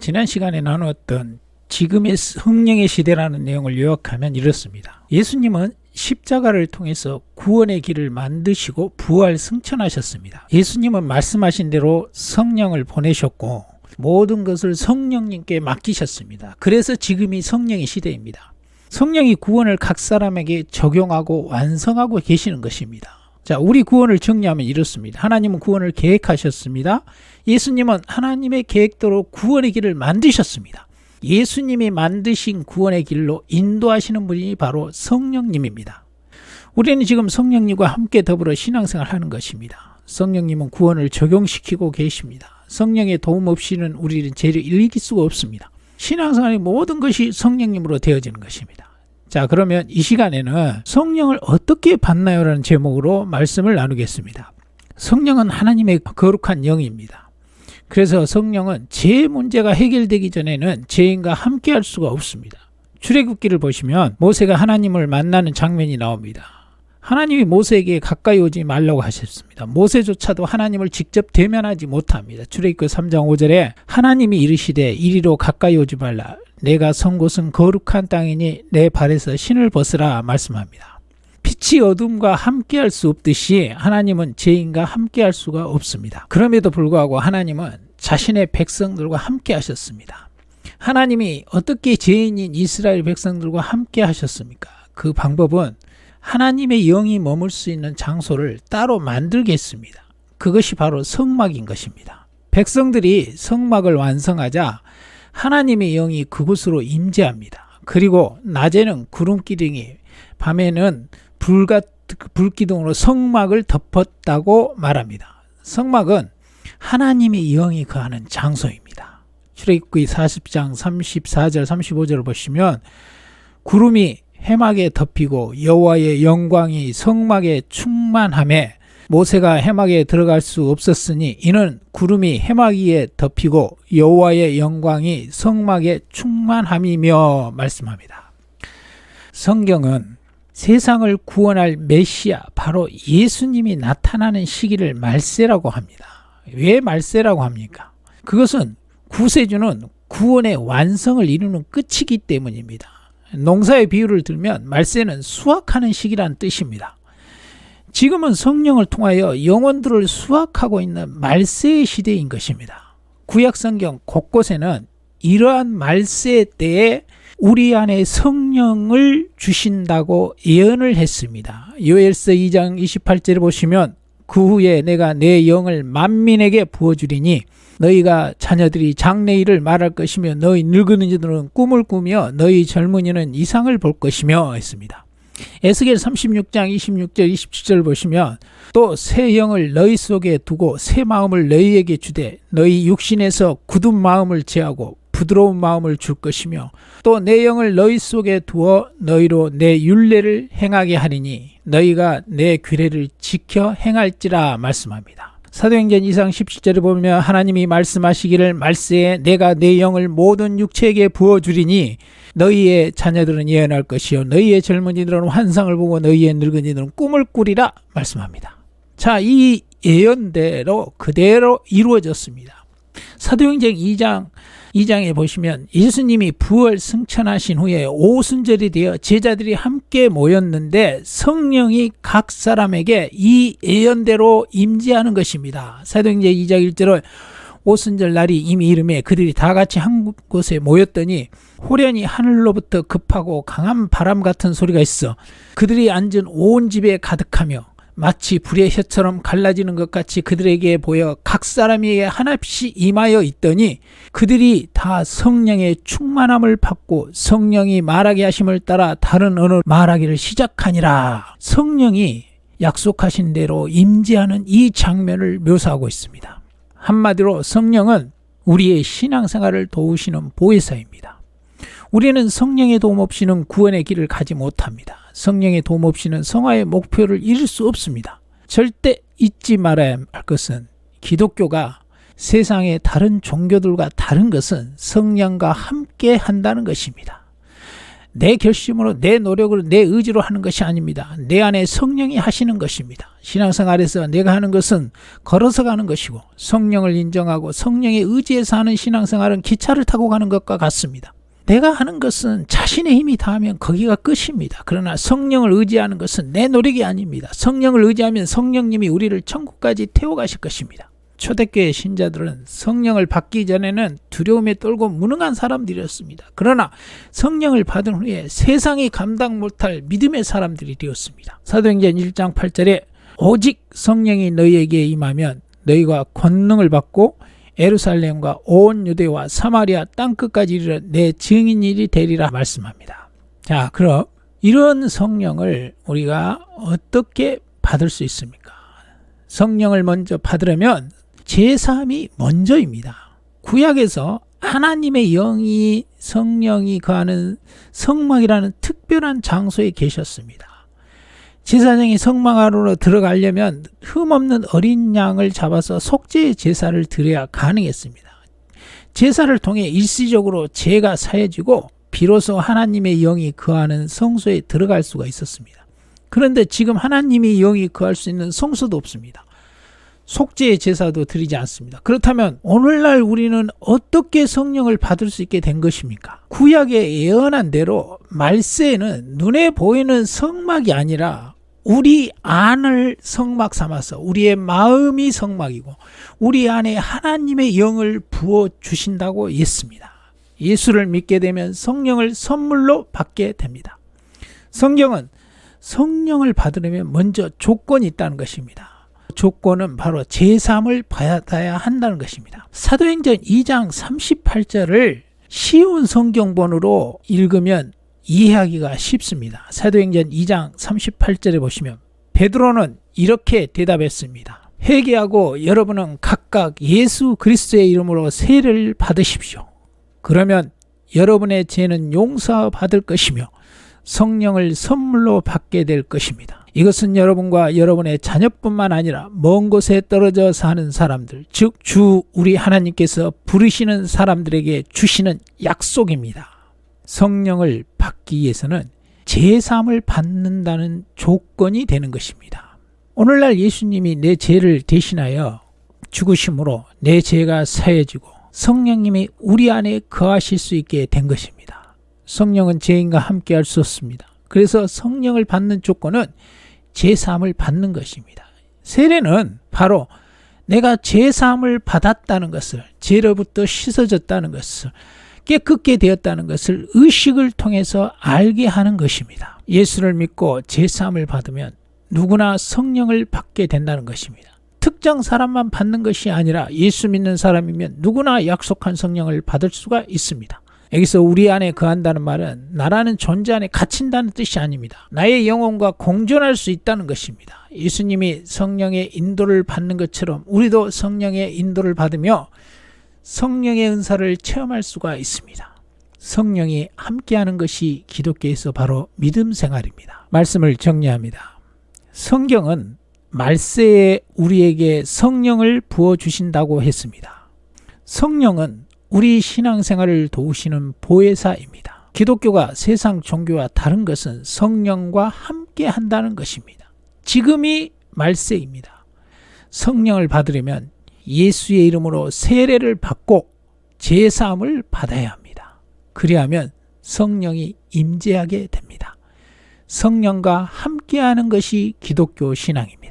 지난 시간에 나누었던 지금의 성령의 시대라는 내용을 요약하면 이렇습니다. 예수님은 십자가를 통해서 구원의 길을 만드시고 부활 승천하셨습니다. 예수님은 말씀하신 대로 성령을 보내셨고 모든 것을 성령님께 맡기셨습니다. 그래서 지금이 성령의 시대입니다. 성령이 구원을 각 사람에게 적용하고 완성하고 계시는 것입니다. 자, 우리 구원을 정리하면 이렇습니다. 하나님은 구원을 계획하셨습니다. 예수님은 하나님의 계획대로 구원의 길을 만드셨습니다. 예수님이 만드신 구원의 길로 인도하시는 분이 바로 성령님입니다. 우리는 지금 성령님과 함께 더불어 신앙생활을 하는 것입니다. 성령님은 구원을 적용시키고 계십니다. 성령의 도움 없이는 우리는 죄를 이길 수가 없습니다. 신앙생활의 모든 것이 성령님으로 되어지는 것입니다. 자, 그러면 이 시간에는 성령을 어떻게 받나요? 라는 제목으로 말씀을 나누겠습니다. 성령은 하나님의 거룩한 영입니다. 그래서 성령은 죄 문제가 해결되기 전에는 죄인과 함께 할 수가 없습니다. 출애굽기를 보시면 모세가 하나님을 만나는 장면이 나옵니다. 하나님이 모세에게 가까이 오지 말라고 하셨습니다. 모세조차도 하나님을 직접 대면하지 못합니다. 출애굽기 3장 5절에 하나님이 이르시되 이리로 가까이 오지 말라. 내가 선 곳은 거룩한 땅이니 내 발에서 신을 벗으라 말씀합니다. 빛이 어둠과 함께할 수 없듯이 하나님은 죄인과 함께할 수가 없습니다. 그럼에도 불구하고 하나님은 자신의 백성들과 함께 하셨습니다. 하나님이 어떻게 죄인인 이스라엘 백성들과 함께 하셨습니까? 그 방법은 하나님의 영이 머물 수 있는 장소를 따로 만들겠습니다. 그것이 바로 성막인 것입니다. 백성들이 성막을 완성하자 하나님의 영이 그곳으로 임재합니다. 그리고 낮에는 구름기둥이, 밤에는 불기둥으로 성막을 덮었다고 말합니다. 성막은 하나님의 영이 거하는 장소입니다. 출애굽기 40장 34절 35절을 보시면 구름이 해막에 덮이고 여호와의 영광이 성막에 충만하매 모세가 해막에 들어갈 수 없었으니 이는 구름이 해막 위에 덮이고 여호와의 영광이 성막에 충만함이며 말씀합니다. 성경은 세상을 구원할 메시아 바로 예수님이 나타나는 시기를 말세라고 합니다. 왜 말세라고 합니까? 그것은 구세주는 구원의 완성을 이루는 끝이기 때문입니다. 농사의 비유를 들면 말세는 수확하는 시기란 뜻입니다. 지금은 성령을 통하여 영혼들을 수확하고 있는 말세의 시대인 것입니다. 구약 성경 곳곳에는 이러한 말세 때에 우리 안에 성령을 주신다고 예언을 했습니다. 요엘서 2장 28절에 보시면 그 후에 내가 내 영을 만민에게 부어주리니 너희가 자녀들이 장래일을 말할 것이며 너희 늙은이들은 꿈을 꾸며 너희 젊은이는 이상을 볼 것이며 했습니다. 에스겔 36장 26절 27절 보시면 또 새 영을 너희 속에 두고 새 마음을 너희에게 주되 너희 육신에서 굳은 마음을 제하고 부드러운 마음을 줄 것이며 또 내 영을 너희 속에 두어 너희로 내 율례를 행하게 하리니 너희가 내 규례를 지켜 행할지라 말씀합니다. 사도행전 2장 17절에 보면 하나님이 말씀하시기를 말세에 내가 내 영을 모든 육체에게 부어주리니 너희의 자녀들은 예언할 것이요 너희의 젊은이들은 환상을 보고 너희의 늙은이들은 꿈을 꾸리라 말씀합니다. 자, 이 예언대로 그대로 이루어졌습니다. 사도행전 2장에 보시면 예수님이 부활 승천하신 후에 오순절이 되어 제자들이 함께 모였는데 성령이 각 사람에게 이 예언대로 임재하는 것입니다. 사도행전 2장 1절에 오순절 날이 이미 이름에 그들이 다 같이 한 곳에 모였더니 호련히 하늘로부터 급하고 강한 바람 같은 소리가 있어 그들이 앉은 온 집에 가득하며 마치 불의 혀처럼 갈라지는 것 같이 그들에게 보여 각 사람에게 하나씩 임하여 있더니 그들이 다 성령의 충만함을 받고 성령이 말하게 하심을 따라 다른 언어로 말하기를 시작하니라. 성령이 약속하신 대로 임재하는 이 장면을 묘사하고 있습니다. 한마디로 성령은 우리의 신앙생활을 도우시는 보혜사입니다. 우리는 성령의 도움 없이는 구원의 길을 가지 못합니다. 성령의 도움 없이는 성화의 목표를 이룰 수 없습니다. 절대 잊지 말아야 할 것은 기독교가 세상의 다른 종교들과 다른 것은 성령과 함께 한다는 것입니다. 내 결심으로, 내 노력으로, 내 의지로 하는 것이 아닙니다. 내 안에 성령이 하시는 것입니다. 신앙생활에서 내가 하는 것은 걸어서 가는 것이고, 성령을 인정하고 성령의 의지에서 하는 신앙생활은 기차를 타고 가는 것과 같습니다. 내가 하는 것은 자신의 힘이 닿으면 거기가 끝입니다. 그러나 성령을 의지하는 것은 내 노력이 아닙니다. 성령을 의지하면 성령님이 우리를 천국까지 태워가실 것입니다. 초대교회 신자들은 성령을 받기 전에는 두려움에 떨고 무능한 사람들이었습니다. 그러나 성령을 받은 후에 세상이 감당 못할 믿음의 사람들이 되었습니다. 사도행전 1장 8절에 오직 성령이 너희에게 임하면 너희가 권능을 받고 예루살렘과 온 유대와 사마리아 땅끝까지 이르러 내 증인이 되리라 말씀합니다. 자, 그럼 이런 성령을 우리가 어떻게 받을 수 있습니까? 성령을 먼저 받으려면 제사함이 먼저입니다. 구약에서 하나님의 영이, 성령이 거하는 성막이라는 특별한 장소에 계셨습니다. 제사장이 성막 안으로 들어가려면 흠없는 어린 양을 잡아서 속죄의 제사를 드려야 가능했습니다. 제사를 통해 일시적으로 죄가 사해지고 비로소 하나님의 영이 거하는 성소에 들어갈 수가 있었습니다. 그런데 지금 하나님의 영이 거할 수 있는 성소도 없습니다. 속죄의 제사도 드리지 않습니다. 그렇다면 오늘날 우리는 어떻게 성령을 받을 수 있게 된 것입니까? 구약에 예언한 대로 말세에는 눈에 보이는 성막이 아니라 우리 안을 성막 삼아서 우리의 마음이 성막이고 우리 안에 하나님의 영을 부어주신다고 했습니다. 예수를 믿게 되면 성령을 선물로 받게 됩니다. 성경은 성령을 받으려면 먼저 조건이 있다는 것입니다. 조건은 바로 제사함을 받아야 한다는 것입니다. 사도행전 2장 38절을 쉬운 성경본으로 읽으면 이해하기가 쉽습니다. 사도행전 2장 38절에 보시면 베드로는 이렇게 대답했습니다. 회개하고 여러분은 각각 예수 그리스도의 이름으로 세례를 받으십시오. 그러면 여러분의 죄는 용서받을 것이며 성령을 선물로 받게 될 것입니다. 이것은 여러분과 여러분의 자녀뿐만 아니라 먼 곳에 떨어져 사는 사람들, 즉 주 우리 하나님께서 부르시는 사람들에게 주시는 약속입니다. 성령을 받기 위해서는 제사함을 받는다는 조건이 되는 것입니다. 오늘날 예수님이 내 죄를 대신하여 죽으심으로 내 죄가 사해지고 성령님이 우리 안에 거하실 수 있게 된 것입니다. 성령은 죄인과 함께 할 수 없습니다. 그래서 성령을 받는 조건은 제사함을 받는 것입니다. 세례는 바로 내가 제사함을 받았다는 것을, 죄로부터 씻어졌다는 것을, 깨끗게 되었다는 것을 의식을 통해서 알게 하는 것입니다. 예수를 믿고 제사함을 받으면 누구나 성령을 받게 된다는 것입니다. 특정 사람만 받는 것이 아니라 예수 믿는 사람이면 누구나 약속한 성령을 받을 수가 있습니다. 여기서 우리 안에 거한다는 말은 나라는 존재 안에 갇힌다는 뜻이 아닙니다. 나의 영혼과 공존할 수 있다는 것입니다. 예수님이 성령의 인도를 받는 것처럼 우리도 성령의 인도를 받으며 성령의 은사를 체험할 수가 있습니다. 성령이 함께하는 것이 기독교에서 바로 믿음 생활입니다. 말씀을 정리합니다. 성경은 말세에 우리에게 성령을 부어주신다고 했습니다. 성령은 우리 신앙생활을 도우시는 보혜사입니다. 기독교가 세상 종교와 다른 것은 성령과 함께 한다는 것입니다. 지금이 말세입니다. 성령을 받으려면 예수의 이름으로 세례를 받고 제사함을 받아야 합니다. 그리하면 성령이 임재하게 됩니다. 성령과 함께하는 것이 기독교 신앙입니다.